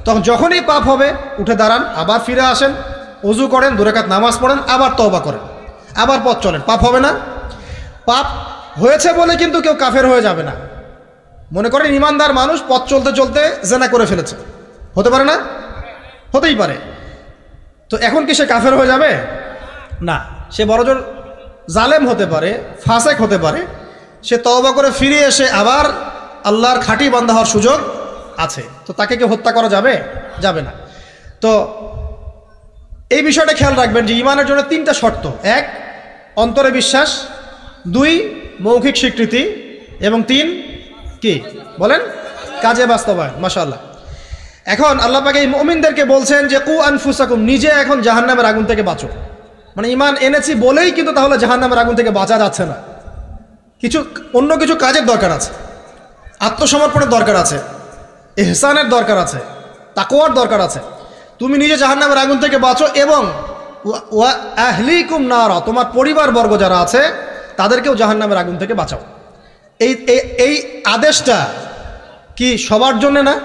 তখন যখনই পাপ হবে উঠে দাঁড়ান, আবার ফিরে আসেন, ওযু করেন, 2 রাকাত নামাজ পড়েন, আবার তওবা করেন, আবার পথ চলেন। পাপ হবে না? পাপ হয়েছে বলে কিন্তু কেউ কাফের হয়ে যাবে না। মনে করেন ইমানদার মানুষ পথ চলতে চলতে জেনা করে ফেলেছে, হতে পারে না? হতেই পারে। তো এখন কি সে কাফের হয়ে যাবে? না, সে বড়জোর জালেম হতে পারে, ফাসেক হতে পারে। সে তওবা করে ফিরে এসে আবার আল্লাহর খাঁটি বান্দা হওয়ার সুযোগ আছে। তো তাকে কি হত্যা করা যাবে? যাবে না। তো এই বিষয়টা খেয়াল রাখবেন যে ঈমানের জন্য 3টা শর্ত: 1 অন্তরে বিশ্বাস, 2 মৌখিক স্বীকৃতি, এবং 3 কি বলেন? কাজে বাস্তবায়ন। মাশাআল্লাহ। এখন আল্লাহ পাক এই মুমিনদেরকে বলছেন যে কু আনফুসাকুম, নিজে এখন জাহান্নামের আগুন থেকে বাঁচো। মানে ঈমান এনেছি বলেই কিন্তু তাহলে জাহান্নামের আগুন থেকে বাঁচা যাচ্ছে না। অন্য কিছু কাজের দরকার আছে, আত্মসমর্পণের দরকার আছে, ইহসানের দরকার আছে, তাকওয়ার দরকার আছে। তুমি নিজে জাহান্নামের আগুন থেকে বাঁচো এবং ওয়া আহলিকুম নারা, তোমার পরিবারবর্গ যারা আছে তাদেরকেও জাহান্নামের আগুন থেকে বাঁচাও। এই আদেশটা কি সবার জন্য না,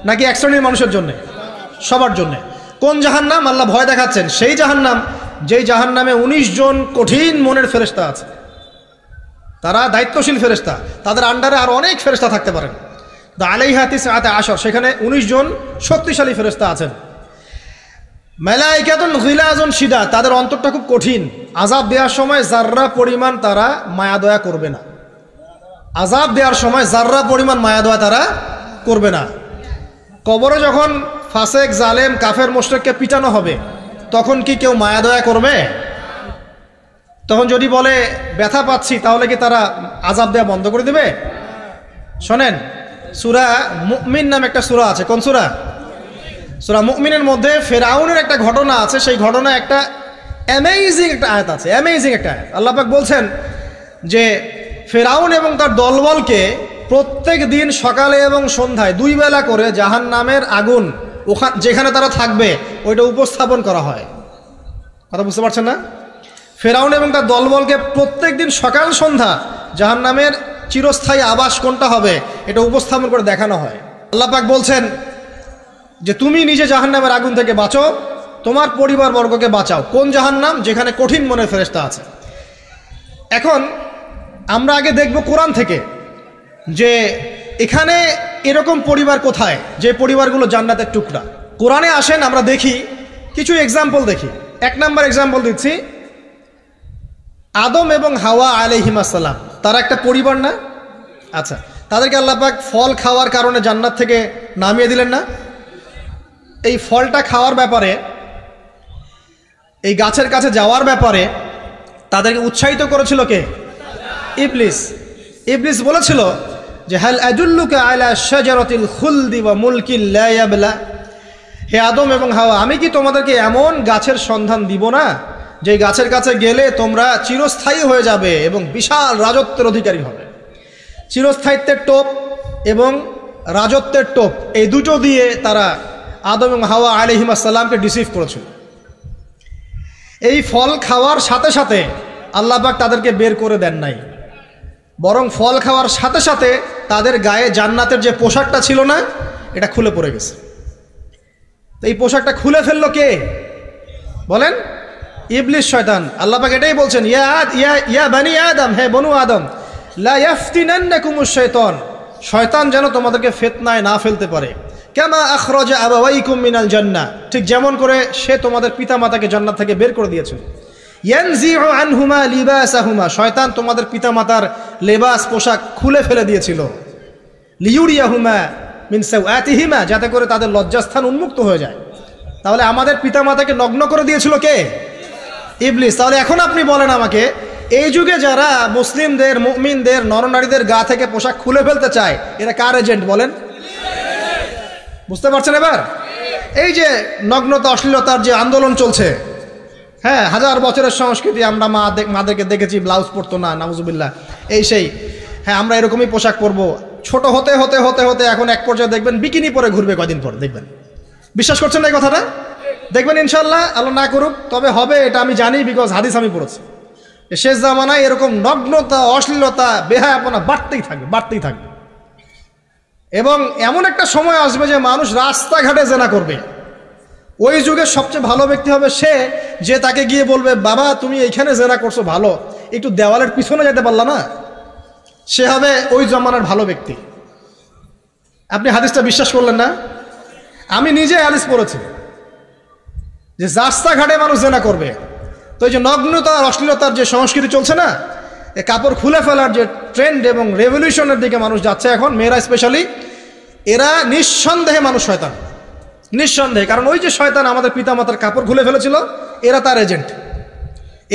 নাকি এক শ্রেণীর মানুষের জন্য? সবার জন্য। কোন জাহান্নাম? আল্লাহ ভয় দেখাচ্ছেন সেই জাহান্নাম যেই জাহান্নামে 19 জন কঠিন মনের ফেরেশতা আছে। তারা দায়িত্বশীল ফেরেশতা, তাদের আন্ডারে আর অনেক ফেরেশতা থাকতে পারেন। আলাইহা তিসআতা আশর, সেখানে 19 জন শক্তিশালী ফেরেশতা আছেন। মালাইকাতুন গিলাজুন শিদা, তাদের অন্তরটা খুব কঠিন। আযাব দেওয়ার সময় যাররা পরিমাণ তারা মায়া দয়া করবে না। আযাব দেওয়ার সময় যাররা পরিমাণ মায়া দয়া তারা করবে না। কবরে যখন ফাসেক, জালেম, কাফের, মুশরিককে পিটানো হবে তখন কি কেউ মায়া দয়া করবে? তখন যদি বলে ব্যথা পাচ্ছি, তাহলে কি তারা আযাব দেওয়া বন্ধ করে দেবে? শোনেন, সূরা মুমিন নামে একটা সূরা আছে। কোন সূরা? সূরা মুমিনের মধ্যে ফেরাউনের একটা ঘটনা আছে। সেই ঘটনা একটা অ্যামেজিং একটা আয়াত আছে, অ্যামেজিং একটা আয়াত। আল্লাহ পাক বলছেন যে ফেরাউন এবং তার দলবলকে প্রত্যেক দিন সকালে এবং সন্ধ্যায় 2 বেলা করে জাহান্নামের আগুন যেখানে তারা থাকবে ওইটা উপস্থাপন করা হয়। কথা বুঝতে পারছেন না? ফেরাউন এবং তার দলবলকে প্রত্যেক দিন সকাল সন্ধ্যা জাহান্নামের চিরস্থায়ী আবাস কোনটা হবে এটা উপস্থাপন করে দেখানো হয়। আল্লাহ পাক বলছেন যে তুমি নিজে জাহান্নামের আগুন থেকে বাঁচো, তোমার পরিবারবর্গকে বাঁচাও। কোন জাহান্নাম? যেখানে কঠিন মনের ফেরেশতা আছে। এখন আমরা আগে দেখব কোরআন থেকে যে এখানে এরকম পরিবার কোথায় যে পরিবারগুলো জান্নাতের টুকরা। কোরআনে আসেন, আমরা দেখি কিছু এক্সাম্পল দেখি। 1 নম্বর এক্সাম্পল দিচ্ছি, আদম এবং হাওয়া আলাইহিস সালাম, তারা একটা পরিবার না? আচ্ছা, তাদেরকে আল্লাহ পাক ফল খাওয়ার কারণে জান্নাত থেকে নামিয়ে দিলেন না? এই ফলটা খাওয়ার ব্যাপারে, এই গাছের কাছে যাওয়ার ব্যাপারে তাদেরকে উৎসাহিত করেছিল কে? ইবলিস। ইবলিস বলেছিল যে হাল আদুল্লুকা আলা শাজারাতিল খুলদি ওয়া মুলকিন লা ইয়াবলা, হে আদম এবং হাওয়া, আমি কি তোমাদেরকে এমন গাছের সন্ধান দিব না যে গাছের কাছে গেলে তোমরা চিরস্থায়ী হয়ে যাবে এবং বিশাল রাজত্বের অধিকারী হবে। চিরস্থায়িত্বের টোপ এবং রাজত্বের টোপ, এই দুটো দিয়ে তারা আদম এবং হাওয়া আলাইহিস সালামকে ডিসিভ করেছিল। এই ফল খাওয়ার সাথে সাথে আল্লাহ পাক তাদেরকে বের করে দেন নাই, বরং ফল খাওয়ার সাথে সাথে তাদের গায়ে জান্নাতের যে পোশাকটা ছিল না এটা খুলে পড়ে গেছে। তো এই পোশাকটা খুলে ফেললো কে বলেন? ইবলিস, শয়তান। আল্লাহ পাক এটাই বলছেন, ইয়া বানি আদম, হে বনু আদম, লা ইয়াফতিনান্নাকুমুশ শাইতান, শয়তান যেন তোমাদেরকে ফিতনায় না ফেলতে পারে। কামা আখরাজা আবাওয়াইকুম মিনাল জান্নাহ, ঠিক যেমন করে সে তোমাদের পিতামাতাকে জান্নাত থেকে বের করে দিয়েছিল। ইয়ানজিউ আনহুমা লিবাসাহুমা, শয়তান তোমাদের পিতামাতার লেবাস পোশাক খুলে ফেলে দিয়েছিল। লিউরিয়াহুমা মিন সাওআতিহিমা, যাতে করে তাদের লজ্জাস্থান উন্মুক্ত হয়ে যায়। তাহলে আমাদের পিতামাতাকে নগ্ন করে দিয়েছিল কে? ইবলিস। তাহলে এখন আপনি বলেন আমাকে, এই যুগে যারা মুসলিমদের, মুমিনদের, নরনারীদের গা থেকে পোশাক খুলে ফেলতে চায় এরা কার এজেন্ট বলেন? বুঝতে পারছেন এবার? এই যে নগ্নতা, অশ্লীলতার যে আন্দোলন চলছে, হ্যাঁ, 1000 বছরের সংস্কৃতি, আমরা মাদেরকে দেখেছি ব্লাউজ পরতো না, নাউজুবিল্লাহ, এই সেই, হ্যাঁ আমরা এরকমই পোশাক পরবো। ছোট হতে হতে হতে হতে এখন এক পর্যায়ে দেখবেন বিকিনি পরে ঘুরবে কয়দিন পরে, দেখবেন। বিশ্বাস করছেন না এই কথাটা? দেখবেন ইনশাল্লাহ, আল্লাহ না করুক, তবে হবে, এটা আমি জানি, বিকজ হাদিস আমি পড়েছি। শেষ জামানায় এরকম নগ্নতা, অশ্লীলতা, বেহায়াপনা বাড়তেই থাকবে, বাড়তেই থাকবে। এবং এমন একটা সময় আসবে যে মানুষ রাস্তাঘাটে জেনা করবে। ওই যুগের সবচেয়ে ভালো ব্যক্তি হবে সে, যে তাকে গিয়ে বলবে, বাবা তুমি এইখানে জেনা করছো ভালো, একটু দেওয়ালের পিছনে যেতে পারলা না, সে হবে ওই জমানার ভালো ব্যক্তি। আপনি হাদিসটা বিশ্বাস করলেন না? আমি নিজে হাদিস পড়েছি যে রাস্তাঘাটে মানুষ জেনা করবে। তো এই যে নগ্নতা আর অশ্লীলতার যে সংস্কৃতি চলছে না, এ কাপড় খুলে ফেলার যে ট্রেন্ড এবং রেভলিউশনের দিকে মানুষ যাচ্ছে এখন, মেয়েরা স্পেশালি, এরা নিঃসন্দেহে মানুষ শয়তান, নিঃসন্দেহে। কারণ ওই যে শয়তান আমাদের পিতামাতার কাপড় খুলে ফেলেছিল, এরা তার এজেন্ট।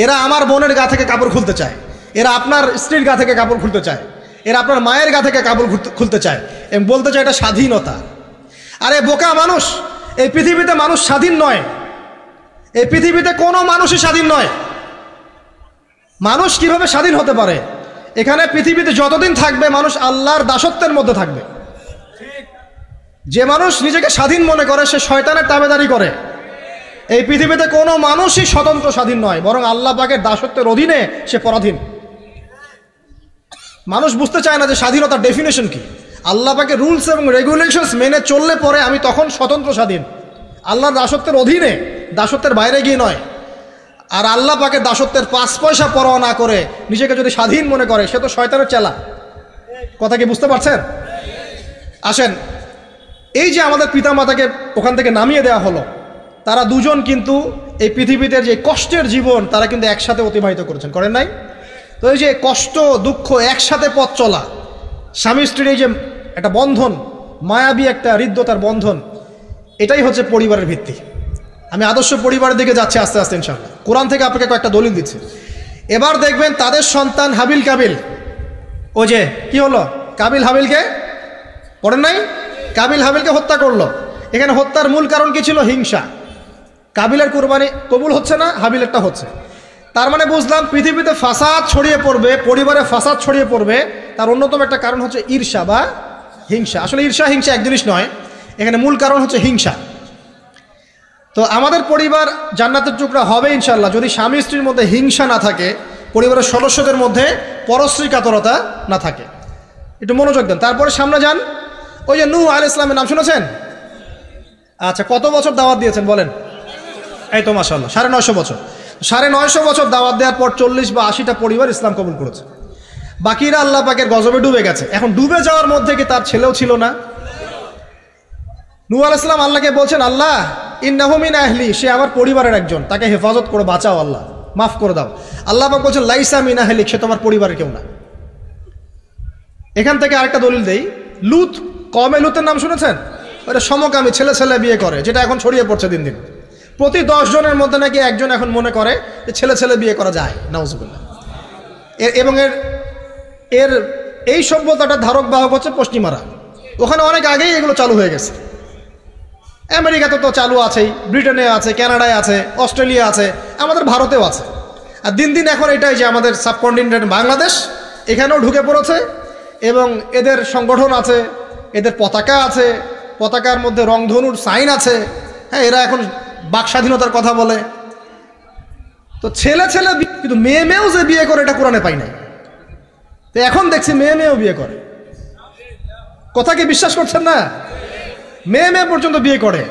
এরা আমার বোনের গা থেকে কাপড় খুলতে চায়, এরা আপনার স্ত্রীর গা থেকে কাপড় খুলতে চায়, এরা আপনার মায়ের গা থেকে কাপড় খুলতে চায় এবং বলতে চায় এটা স্বাধীনতা। আরে বোকা মানুষ, এই পৃথিবীতে মানুষ স্বাধীন নয়, এই পৃথিবীতে কোনো মানুষই স্বাধীন নয়। মানুষ কিভাবে স্বাধীন হতে পারে? এখানে পৃথিবীতে যতদিন থাকবে মানুষ আল্লাহর দাসত্বের মধ্যে থাকবে। যে মানুষ নিজেকে স্বাধীন মনে করে সে শয়তানের তাবেদারি করে। এই পৃথিবীতে কোনো মানুষই স্বতন্ত্র স্বাধীন নয়, বরং আল্লাহ পাকের দাসত্বের অধীনে সে পরাধীন। মানুষ বুঝতে চায় না যে স্বাধীনতার ডেফিনেশন কি। আল্লাহ পাকের রুলস এবং রেগুলেশনস মেনে চললে পরে আমি তখন স্বতন্ত্র স্বাধীন, আল্লাহর দাসত্বের অধীনে, দাসত্বের বাইরে গিয়ে নয়। আর আল্লাহ পাকের দাসত্বের 5 পয়সা পরোয়া না করে নিজেকে যদি স্বাধীন মনে করে সে তো শয়তানের চেলা। কথা কি বুঝতে পারছেন? আসেন, এই যে আমাদের পিতামাতাকে ওখান থেকে নামিয়ে দেওয়া হলো, তারা দুজন কিন্তু এই পৃথিবীতে যে কষ্টের জীবন তারা কিন্তু একসাথে অতিবাহিত করেছেন, করেন নাই? তো এই যে কষ্ট দুঃখ একসাথে পথ চলা, স্বামী স্ত্রীর এই যে একটা বন্ধন, মায়াবী একটা হৃদ্যতার বন্ধন, এটাই হচ্ছে পরিবারের ভিত্তি। আমি আদর্শ পরিবারের দিকে যাচ্ছি আস্তে আস্তে ইনশাআল্লাহ। কোরআন থেকে আপনাকে কয়েকটা দলিল দিচ্ছে। এবার দেখবেন তাদের সন্তান হাবিল কাবিল, ও যে কি হলো, কাবিল হাবিলকে, পড়েন নাই? কাবিল হাবিলকে হত্যা করলো। এখানে হত্যার মূল কারণ কি ছিল? হিংসা। কাবিলের কুরবানি কবুল হচ্ছে না, হাবিলেরটা হচ্ছে। তার মানে বুঝলাম পৃথিবীতে ফাসাদ ছড়িয়ে পড়বে, পরিবারে ফাসাদ ছড়িয়ে পড়বে, তার অন্যতম একটা কারণ হচ্ছে ঈর্ষা বা হিংসা। আসলে ঈর্ষা হিংসা এক জিনিস নয়, এখানে মূল কারণ হচ্ছে হিংসা। তো আমাদের পরিবার জান্নাতের টুকরা হবে ইনশাআল্লাহ যদি স্বামী স্ত্রীর মধ্যে হিংসা না থাকে, পরিবারের সদস্যদের মধ্যে পরশ্রী কাতরতা না থাকে। একটু মনোযোগ দেন। তারপরে সামনে যান। ওই যে নূহ আলাইহিস সালামের নাম শুনেছেন? আচ্ছা, কত বছর দাওয়াত দিয়েছেন বলেন? এই তো মাশাআল্লাহ 950 বছর। 950 বছর দাওয়াত দেওয়ার পর 40 বা 80টা পরিবার ইসলাম কবুল করেছে। বাকিরা আল্লাহ পাকের গজবে ডুবে গেছে। এখন ডুবে যাওয়ার মধ্যে কি তার ছেলেও ছিল না? নূহ আলাইহিস সালাম আল্লাহকে বলছেন, আল্লাহ ইন্নাহু মিন আহলি, সে আমার পরিবারের একজন, তাকে হেফাজত করে বাঁচাও, আল্লাহ মাফ করে দাও। আল্লাহ পাক বলছেন লাইসা মিন আহলিক, সে তোমার পরিবারের কেউ না। এখান থেকে আরেকটা দলিল দেই। লুত, কওমে লুতের নাম শুনেছেন? ওটা সমকামী, ছেলে ছেলে বিয়ে করে, যেটা এখন ছড়িয়ে পড়ছে দিন দিন। প্রতি 10 জনের মধ্যে নাকি একজন এখন মনে করে যে ছেলে ছেলে বিয়ে করা যায়, নাউজুবিল্লাহ। এবং এর এই সভ্যতাটার ধারক বাহক হচ্ছে পশ্চিমারা। ওখানে অনেক আগেই এগুলো চালু হয়ে গেছে। আমেরিকাতে তো চালু আছেই, ব্রিটেনে আছে, কানাডায় আছে, অস্ট্রেলিয়া আছে, আমাদের ভারতেও আছে। আর দিন দিন এখন এটাই যে আমাদের সাবকন্টিনেন্ট বাংলাদেশ, এখানেও ঢুকে পড়েছে। এবং এদের সংগঠন আছে, এদের পতাকা আছে, পতাকার মধ্যে রংধনুর সাইন আছে। হ্যাঁ, এরা এখন বাক স্বাধীনতার কথা বলে। তো ছেলে ছেলে, কিন্তু মেয়ে মেয়েও যে বিয়ে করে এটা কোরআনে পাই নাই। তো এখন দেখছি মেয়ে মেয়েও বিয়ে করে। কথা কি বিশ্বাস করছেন না? মেয়ে মেয়ে পর্যন্ত বিয়ে করে।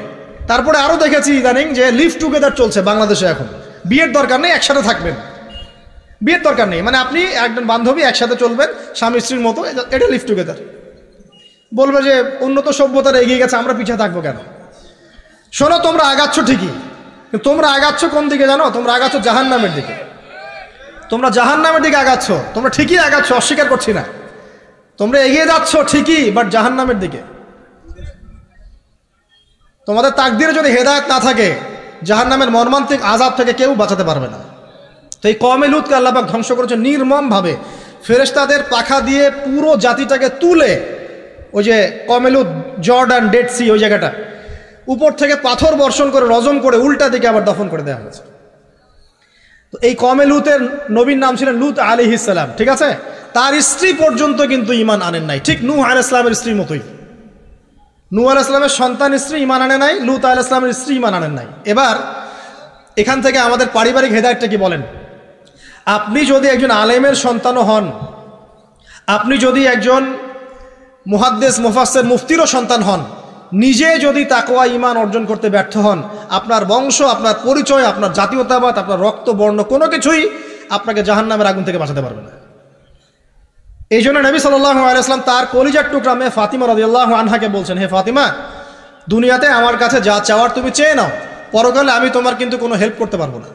তারপরে আরো দেখেছি ইদানিং যে লিভ টুগেদার চলছে বাংলাদেশে। এখন বিয়ের দরকার নেই, একসাথে থাকবেন, বিয়ের দরকার নেই। মানে আপনি একজন বান্ধবী একসাথে চলবেন স্বামী স্ত্রীর মতো, এটা লিভ টুগেদার। বলবে যে উন্নত সভ্যতার এগিয়ে গেছে, আমরা পিছিয়ে থাকবো কেন? শোনো, তোমরা আগাচ্ছ ঠিকই, কিন্তু তোমরা আগাচ্ছ কোন দিকে জানো? তোমরা আগাচ্ছ জাহান্নামের দিকে। তোমরা জাহান্নামের দিকে আগাচ্ছ। তোমরা ঠিকই আগাচ্ছ, অস্বীকার করছি না। তোমরা এগিয়ে যাচ্ছ ঠিকই, বাট জাহান্নামের দিকে। তোমাদের তাকদিরে যদি হেদায়েত না থাকে, জাহান্নামের মর্মান্তিক আযাব থেকে কেউ বাঁচাতে পারবে না। তো এই কওমে লুতকে আল্লাহ পাক ধ্বংস করেছে নির্মমভাবে। ফেরেশতাদের পাখা দিয়ে পুরো জাতিটাকে তুলে, ওই যে কওমে লুত, জর্ডান, ডেড সি, ওই জায়গাটা, উপর থেকে পাথর বর্ষণ করে রজম করে উল্টা দিকে আবার দফন করে দেওয়া হয়েছে। তো এই কওমে লুতের নবীর নাম ছিলেন লুত আলাইহিস সালাম, ঠিক আছে? তার স্ত্রী পর্যন্ত কিন্তু ঈমান আনেন নাই, ঠিক নূহ আলাইহিস সালামের স্ত্রীর মতোই। নূহ আলাইহিস সালামের সন্তান স্ত্রী ঈমান আনে নাই, লুত আলাইহিস সালামের স্ত্রী ঈমান আনেন নাই। এবার এখান থেকে আমাদের পারিবারিক হেদায়েতটা কি বলেন? আপনি যদি একজন আলেমের সন্তানও হন, আপনি যদি একজন মুহাদ্দিস, মুফাসসির, মুফতিরও সন্তান হন, নিজে যদি তাকওয়া ঈমান অর্জন করতে ব্যর্থ হন, আপনার বংশ, আপনার পরিচয়, আপনার জাতীয়তাবাদ, আপনার রক্ত, বর্ণ কোনো কিছুই আপনাকে জাহান্নামের আগুন থেকে বাঁচাতে পারবে না। এই জন্য নবী সাল্লাল্লাহু আলাইহি ওয়াসাল্লাম তার কলিজার টুকরা মেয়ে ফাতিমা রাদিয়াল্লাহু আনহাকে বলছেন, হে ফাতিমা, দুনিয়াতে আমার কাছে যা চাওয়ার তুমি চেয়ে নাও, পরকালে আমি তোমার কিন্তু কোনো হেল্প করতে পারবো না।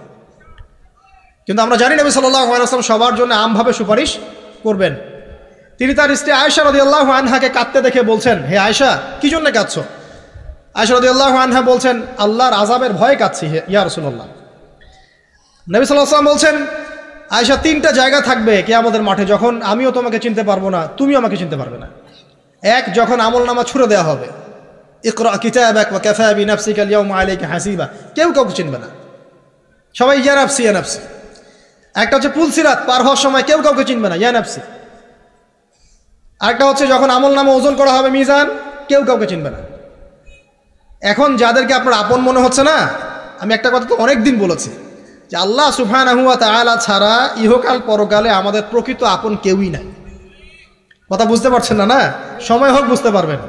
কিন্তু আমরা জানি নবী সাল্লাল্লাহু আলাইহি ওয়াসাল্লাম সবার জন্য আমভাবে সুপারিশ করবেন। তিনি তার স্ত্রী আয়েশা রাদিয়াল্লাহু আনহাকে কাঁদতে দেখে বলছেন, হে আয়েশা, কি জন্য কাঁদছো? আয়েশা রাদিয়াল্লাহু আনহা বলছেন, আল্লাহর আযাবের ভয়ে কাঁদছি হে ইয়া রাসূলুল্লাহ। নবী সাল্লাল্লাহু আলাইহি ওয়াসাল্লাম বলছেন, আয়েশা, তিনটা জায়গা থাকবে কিয়ামতের মাঠে যখন আমিও তোমাকে চিনতে পারবো না, তুমিও আমাকে চিনতে পারবে না। এক, যখন আমলনামা ছুড়ে দেওয়া হবে, ইকরা কিতাবাক ওয়া কাফা বিনাফসিকা আল-ইয়াওমা আলাইকা হাসিবা, কেউ কাউকে চিনবে না, সবাই ইয়া নাফসি ইয়া নাফসি। একটা হচ্ছে পুলসিরাত পার হওয়ার সময় কেউ কাউকে চিনবে না, ইয়া নাফসি। আরেকটা হচ্ছে যখন আমলনামা ওজন করা হবে মিজান, কেউ কাউকে চিনবে না। এখন যাদেরকে আপনার আপন মনে হচ্ছে না, আমি একটা কথা তো অনেক দিন বলেছি যে আল্লাহ সুবহানাহু ওয়া তাআলা ছাড়া ইহকাল পরকালে আমাদের প্রকৃত আপন কেউই নাই। কথা বুঝতে পারছেন না? না, সময় হোক বুঝতে পারবেন।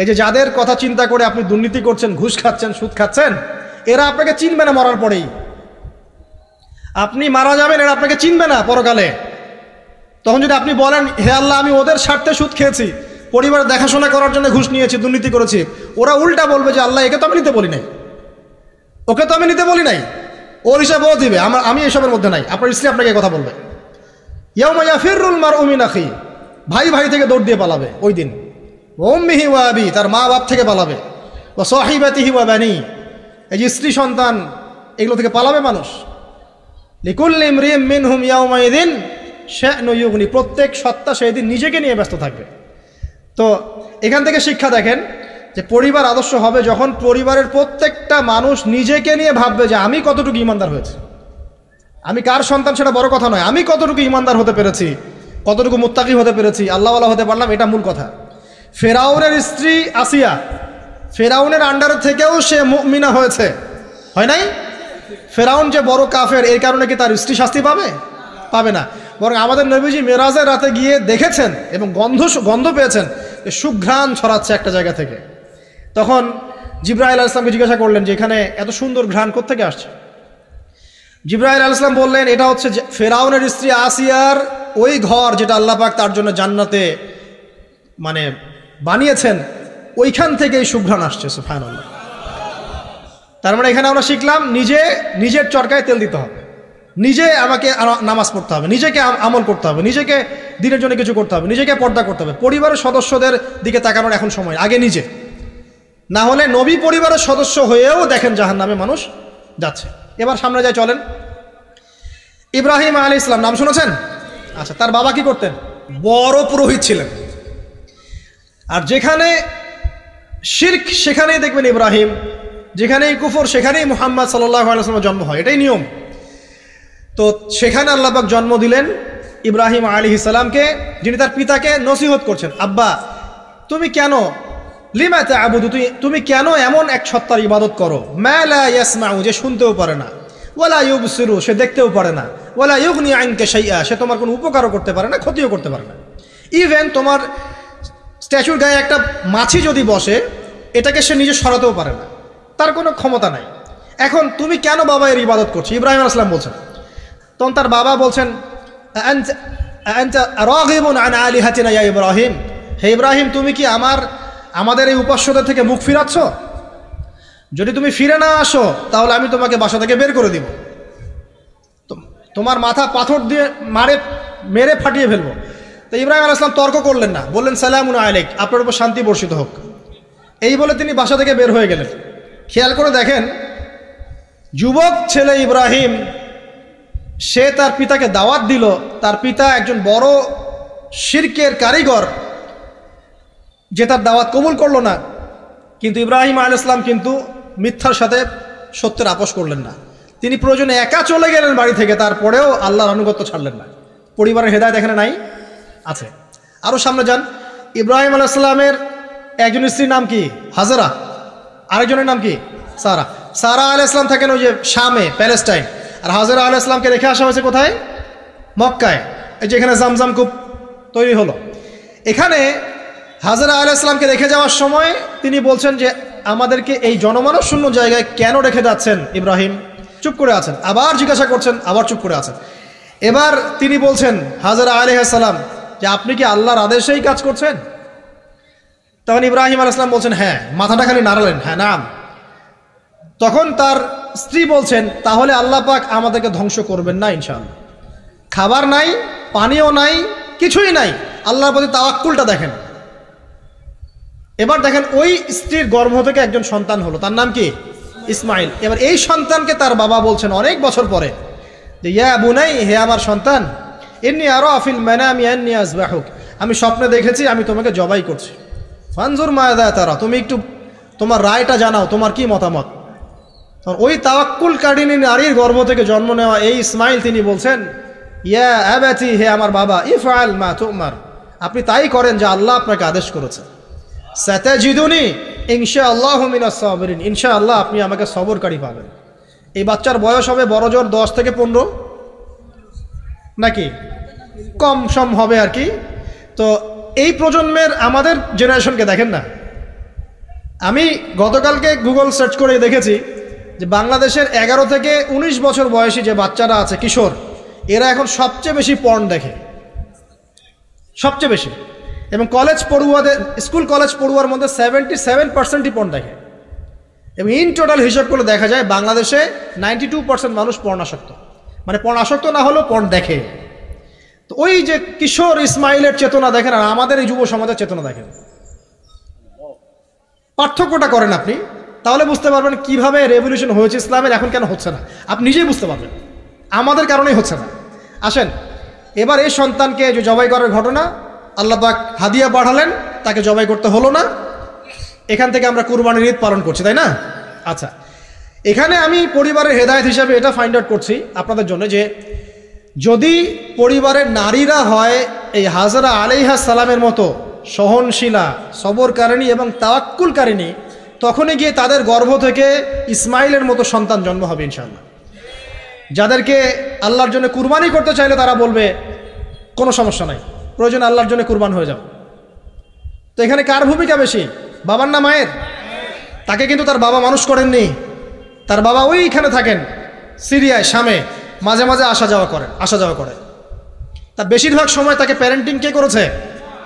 এই যে যাদের কথা চিন্তা করে আপনি দুর্নীতি করছেন, ঘুষ খাচ্ছেন, সুদ খাচ্ছেন, এরা আপনাকে চিনবে না মরার পরেই। আপনি মারা যাবেন, এরা আপনাকে চিনবে না পরকালে। তখন যদি আপনি বলেন, হে আল্লাহ, আমি ওদের স্বার্থে সুদ খেয়েছি, পরিবার দেখাশোনা করার জন্য ঘুষ নিয়েছি, দুর্নীতি করেছি, ওরা উল্টা বলবে যে আল্লাহ, একে তো আমি নিতে বলি নাই, ওকে তো আমি নিতে বলি নাই, ওর হিসাব ও দিবে, আমি এসবের মধ্যে নাই। আপনার স্ত্রী আপনাকে কথা বলবে, ইয়াউমা ইয়াফিরুল মারউ মিন আখি, ভাই ভাই থেকে দৌড় দিয়ে পালাবে ওই দিন। ওয়া উম্মিহি ওয়া আবি, তার মা বাপ থেকে পালাবে। ওয়া সাহিবাতিহি ওয়া বানি, এই যে স্ত্রী সন্তান, এগুলো থেকে পালাবে মানুষ। লিকুল্লি ইমরিইম মিনহুম ইয়াউমাইযিন শা'নু ইউগনি, প্রত্যেক সত্তা সেই দিন নিজেকে নিয়ে ব্যস্ত থাকবে। তো এখান থেকে শিক্ষা দেখেন যে পরিবার আদর্শ হবে যখন পরিবারের প্রত্যেকটা মানুষ নিজেকে নিয়ে ভাববে যে আমি কতটুকু ইমানদার হয়েছি। আমি কার সন্তান সেটা বড় কথা নয়, আমি কতটুকু ইমানদার হতে পেরেছি, কতটুকু মুত্তাকি হতে পেরেছি, আল্লাহওয়ালা হতে পারলাম, এটা মূল কথা। ফেরাউনের স্ত্রী আসিয়া, ফেরাউনের আন্ডার থেকেও সে মুমিনা হয়েছে, হয় নাই? ফেরাউন যে বড় কাফের, এর কারণে কি তার স্ত্রী শাস্তি পাবে? পাবে না। বরং আমাদের নবীজি মেরাজের রাতে গিয়ে দেখেছেন এবং গন্ধ পেয়েছেন যে সুঘ্রাণ ছড়াচ্ছে একটা জায়গা থেকে। তখন জিবরাইল আলাইহিস সালামকে জিজ্ঞাসা করলেন যে এখানে এত সুন্দর ঘ্রাণ কোত্থেকে আসছে? জিবরাইল আলাইহিস সালাম বললেন, এটা হচ্ছে ফেরাউনের স্ত্রী আসিয়ার ওই ঘর যেটা আল্লাহ পাক তার জন্য জান্নাতে মানে বানিয়েছেন, ওইখান থেকে এই সুঘ্রাণ আসছে। সুবহানাল্লাহ। তার মানে এখানে আমরা শিখলাম নিজের চরকায় তেল দিতে হবে, নিজে আমাকে নামাজ পড়তে হবে, নিজেকে আমল করতে হবে, নিজেকে দিনের জন্য কিছু করতে হবে, নিজেকে পর্দা করতে হবে। পরিবারের সদস্যদের দিকে তাকানোর এখন সময়, আগে নিজে। না হলে নবী পরিবারের সদস্য হয়েও দেখেন জাহান্নামে মানুষ যাচ্ছে। এবার সামনে যায়, চলেন। ইব্রাহিম আলাইহিস সালাম নাম শুনেছেন? আচ্ছা, তার বাবা কি করতেন? বড় পুরোহিত ছিলেন। আর যেখানে শিরক সেখানেই দেখবেন ইব্রাহিম, যেখানেই কুফর সেখানেই মুহাম্মদ সাল্লাল্লাহু আলাইহি ওয়াসাল্লামের জন্ম হয়, এটাই নিয়ম। তো সেখানে আল্লাহ পাক জন্ম দিলেন ইব্রাহিম আলাইহিস সালামকে, যিনি তার পিতাকে নসিহত করছেন, আব্বা তুমি কেন লিমা তা'বুদু, তুমি কেন এমন এক সত্তার ইবাদত করো, মা লা ইয়াসমাউ, যে শুনতেও পারে না, ওয়ালা ইউবসিরু, সে দেখতেও পারে না, ওয়ালা ইউগনি আনকা শাইআ, সে তোমার কোনো উপকারও করতে পারে না, ক্ষতিও করতে পারে না। ইভেন তোমার স্ট্যাচুর গায়ে একটা মাছি যদি বসে, এটাকে সে নিজে সরাতেও পারে না, তার কোনো ক্ষমতা নাই। এখন তুমি কেন বাবা এর ইবাদত করছো? ইব্রাহিম আলাইহিস সালাম বলছেন। তখন তার বাবা বলছেন, আনতা রাগিবুন আন আলিহাতিনা ইয়া ইব্রাহিম, হে ইব্রাহিম, তুমি কি আমাদের এই উপাস্যদের থেকে মুখ ফিরাচ্ছ? যদি তুমি ফিরে না আসো তাহলে আমি তোমাকে বাসা থেকে বের করে দিব, তোমার মাথা পাথর দিয়ে মেরে ফাটিয়ে ফেলবো। তো ইব্রাহিম আলাইহিস সালাম তর্ক করলেন না, বললেন সালামুন আলাইক, আপনার উপর শান্তি বর্ষিত হোক। এই বলে তিনি বাসা থেকে বের হয়ে গেলেন। খেয়াল করে দেখেন, যুবক ছেলে ইব্রাহিম, সে তার পিতাকে দাওয়াত দিল, তার পিতা একজন বড় শিরকের কারিগর, যে তার দাওয়াত কবুল করলো না। কিন্তু ইব্রাহিম আলাইহিস সালাম কিন্তু মিথ্যার সাথে সত্যের আপোষ করলেন না। তিনি প্রয়োজনে একা চলে গেলেন বাড়ি থেকে, তারপরেও আল্লাহর আনুগত্য ছাড়লেন না। পরিবারের হেদায়েত এখানে নাই, আছে। আরও সামনে যান, ইব্রাহিম আলাইহিস সালামের একজন স্ত্রীর নাম কি? হাজেরা, আরেকজনের নাম কি? সারা। সারা আলাইহিস সালাম থাকেন ওই যে শামে, প্যালেস্টাইন, আর হাজেরা আলাইহিস সালামকে রেখে আসা হয়েছে কোথায়? মক্কায়, এই যে এখানে জামজাম কূপ তৈরি হলো। এখানে হাজরা আলাইহিস সালামকে রেখে যাওয়ার সময় তিনি বলছেন যে আমাদেরকে এই জনমানব শূন্য জায়গায় কেন রেখে যাচ্ছেন ইব্রাহিম? চুপ করে আছেন, আবার জিজ্ঞাসা করছেন, আবার চুপ করে আছেন। এবার তিনি বলছেন হাজরা আলাইহিস সালাম যে আপনি কি আল্লাহর আদেশেই কাজ করছেন? তখন ইব্রাহিম আলাইহিস সালাম বলছেন হ্যাঁ, মাথাটা খালি নাড়ালেন, হ্যাঁ নাম। তখন তার স্ত্রী বলছেন তাহলে আল্লাহ পাক আমাদেরকে ধ্বংস করবেন না ইনশাআল্লাহ। খাবার নাই, পানিও নাই, কিছুই নাই, আল্লাহর প্রতি তাওয়াক্কুলটা দেখেন। এবার দেখেন ওই স্ত্রীর গর্ভ থেকে একজন সন্তান হলো, তার নাম কি? ইসমাইল। এবার এই সন্তানকে তার বাবা বলছেন অনেক বছর পরে যে ইয়া বুনাই, হে আমার সন্তান, ইন্নী আরা ফিল মানামি আন্নী আযবাহুক, আমি স্বপ্নে দেখেছি আমি তোমাকে জবাই করছি। ফানজুর মাযা তারা, তুমি একটু তোমার রায়টা জানাও, তোমার কি মতামত। ওই তাওয়াক্কুল কারিনী নারীর গর্ভ থেকে জন্ম নেওয়া এই ইসমাইল তিনি বলছেন ইয়া আবাতি, হে আমার বাবা, ইফআল মা তুমার, আপনি তাই করেন যা আল্লাহ আপনাকে আদেশ করেছেন। সাতাজিদুনি ইনশাআল্লাহু মিনাস সাবিরিন, ইনশাআল্লাহ আপনি আমাকে সবরকারী পাবেন। এই বাচ্চার বয়স হবে বড় জোর 10 থেকে 15, নাকি কম সম হবে আর কি। তো এই প্রজন্মের আমাদের জেনারেশনকে দেখেন না, আমি গতকালকে গুগল সার্চ করে দেখেছি যে বাংলাদেশের 11 থেকে 19 বছর বয়সী যে বাচ্চারা আছে, কিশোর, এরা এখন সবচেয়ে বেশি পর্ন দেখে, সবচেয়ে বেশি। এবং কলেজ পড়ুয়াদের, স্কুল কলেজ পড়ুয়ার মধ্যে 77%ই পর্ন দেখে। এবং ইন টোটাল হিসাব করে দেখা যায় বাংলাদেশে 92% মানুষ পর্ন আসক্ত, মানে পর্ন আসক্ত না হলেও পর্ন দেখে। তো ওই যে কিশোর ইসমাইলের চেতনা দেখেন আর আমাদের এই যুব সমাজের চেতনা দেখেন, পার্থক্যটা করেন আপনি, তাহলে বুঝতে পারবেন কিভাবে রেভলিউশন হয়েছে ইসলামের, এখন কেন হচ্ছে না আপনি নিজেই বুঝতে পারবেন। আমাদের কারণেই হচ্ছে না। আসেন এবার এই সন্তানকে যে জবাই করার ঘটনা, আল্লাহ পাক হাদিয়া পাঠালেন, তাকে জবাই করতে হলো না। এখান থেকে আমরা কুরবানির ঈদ পালন করছি, তাই না? আচ্ছা, এখানে আমি পরিবারের হেদায়েত হিসাবে এটা ফাইন্ড আউট করছি আপনাদের জন্য যে যদি পরিবারের নারীরা হয় এই হাজরা আলাইহিস সালামের মতো সহনশীলা, সবরকারিণী এবং তাওয়াক্কুলকারিণী, তখনই গিয়ে তাদের গর্ভ থেকে ইসমাইলের মতো সন্তান জন্ম হবে ইনশাআল্লাহ। যাদেরকে আল্লাহর জন্য কুরবানি করতে চাইলে তারা বলবে কোনো সমস্যা নাই, প্রয়োজন আল্লাহর জন্য কুরবান হয়ে যাও। তো এখানে কার ভূমিকা বেশি, বাবার না মায়ের? তাকে কিন্তু তার বাবা মানুষ করেননি, তার বাবা ওইখানে থাকেন সিরিয়ায়, শামে, মাঝে মাঝে আসা যাওয়া করে। তার বেশিরভাগ সময় তাকে প্যারেন্টিং কে করেছে?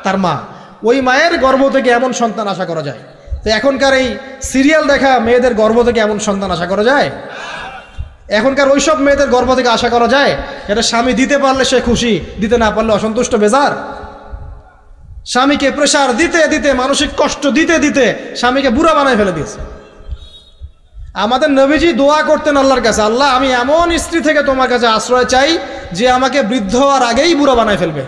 তার মা। ওই মায়ের গর্ভ থেকে এমন সন্তান আশা করা যায়? তো এখনকার এই সিরিয়াল দেখা মেয়েদের গর্ভ থেকে এমন সন্তান আশা করা যায়? এখনকার ওইসব মেয়েদের গর্ভ থেকে আশা করা যায় এটা স্বামী দিতে পারলে সে খুশি, দিতে না পারলে অসন্তুষ্ট, বেজার। স্বামীকে প্রেশার দিতে দিতে, মানসিক কষ্ট দিতে দিতে স্বামীকে বুড়া বানায় ফেলে দিয়েছে। আমাদের নবীজি দোয়া করতেন আল্লাহর কাছে, আল্লাহ আমি এমন স্ত্রী থেকে তোমার কাছে আশ্রয় চাই যে আমাকে বৃদ্ধ হওয়ার আগেই বুড়া বানায় ফেলবে।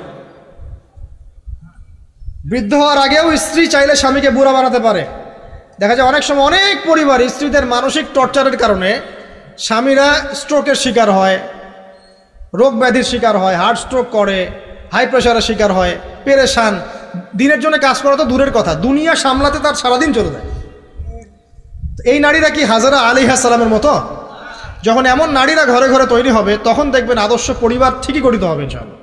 বৃদ্ধ হওয়ার আগেও স্ত্রী চাইলে স্বামীকে বুড়া বানাতে পারে। দেখা যায় অনেক সময় অনেক পরিবার স্ত্রীদের মানসিক টর্চারের কারণে স্বামীরা স্ট্রোকের শিকার হয়, রোগ ব্যাধির শিকার হয়, হার্ট স্ট্রোক করে, হাই প্রেশারের শিকার হয়, পেরেশান, দিনের জন্য কাজ করা তো দূরের কথা, দুনিয়া সামলাতে তার সারাদিন চলে যায়। এই নারীরা কি হাজরা আলাইহিস সালামের মতো? যখন এমন নারীরা ঘরে ঘরে তৈরি হবে তখন দেখবেন আদর্শ পরিবার ঠিকই গঠিত হবে ইনশাআল্লাহ।